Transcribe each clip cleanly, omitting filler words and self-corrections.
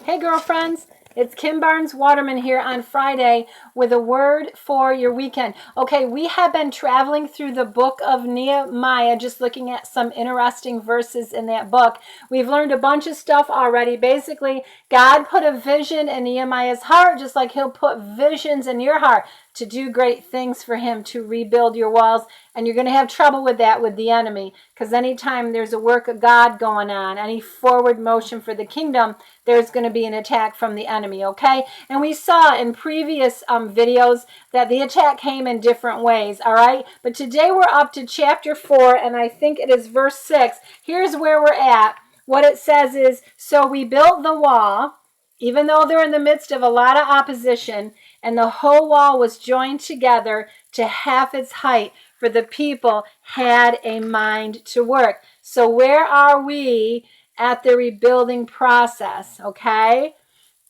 Hey girlfriends, it's Kim Barnes Waterman here on Friday with a word for your weekend. Okay, we have been traveling through the book of Nehemiah, just looking at some interesting verses in that book. We've learned a bunch of stuff already. Basically, God put a vision in Nehemiah's heart, just like he'll put visions in your heart to do great things for him, to rebuild your walls. And you're going to have trouble with that with the enemy, because anytime there's a work of God going on, any forward motion for the kingdom, there's going to be an attack from the enemy, okay? And we saw in previous videos that the attack came in different ways, all right? But today we're up to chapter 4, and I think it is verse 6. Here's where we're at. What it says is, so we built the wall, even though they're in the midst of a lot of opposition, and the whole wall was joined together to half its height, for the people had a mind to work. So where are we at the rebuilding process? Okay,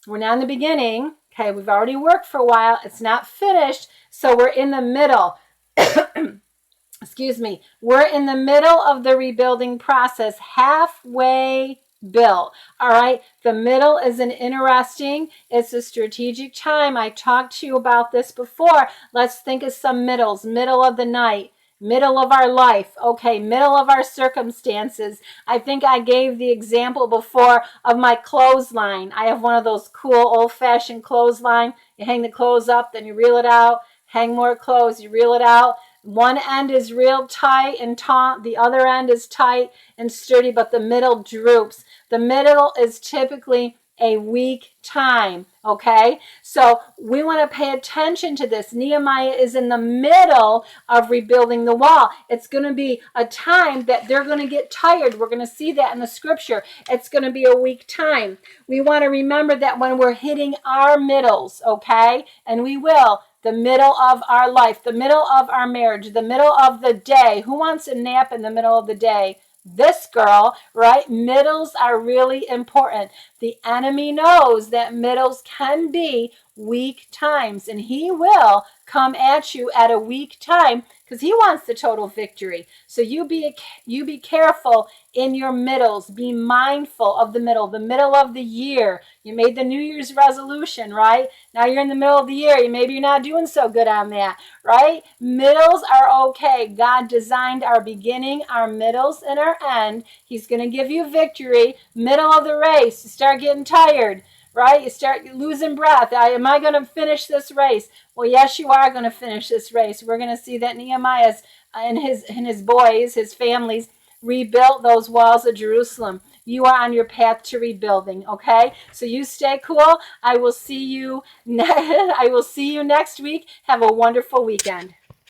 we're not in the beginning. Okay, we've already worked for a while. It's not finished, so we're in the middle. Excuse me. We're in the middle of the rebuilding process, halfway built. All right. The middle is an interesting, it's a strategic time. I talked to you about this before. Let's think of some middles. Middle of the night, middle of our life. Okay. Middle of our circumstances. I think I gave the example before of my clothesline. I have one of those cool old-fashioned clothesline. You hang the clothes up, then you reel it out. Hang more clothes, you reel it out. One end is real tight and taut. The other end is tight and sturdy, but the middle droops. The middle is typically a weak time, okay? So we want to pay attention to this. Nehemiah is in the middle of rebuilding the wall. It's going to be a time that they're going to get tired. We're going to see that in the scripture. It's going to be a weak time. We want to remember that when we're hitting our middles, okay? And we will. The middle of our life, the middle of our marriage, the middle of the day. Who wants a nap in the middle of the day? This girl, right? Middles are really important. The enemy knows that middles can be weak times, and he will come at you at a weak time because he wants the total victory. So you be careful in your middles. Be mindful of the middle of the year. You made the New Year's resolution, right? Now you're in the middle of the year. Maybe you're not doing so good on that, right? Middles are okay. God designed our beginning, our middles, and our end. He's going to give you victory. Middle of the race, you start getting tired, right? You start losing breath. Am I going to finish this race? Well, yes, you are going to finish this race. We're going to see that Nehemiah and his boys, his families, rebuilt those walls of Jerusalem. You are on your path to rebuilding, okay? So you stay cool. I will see you next week. Have a wonderful weekend.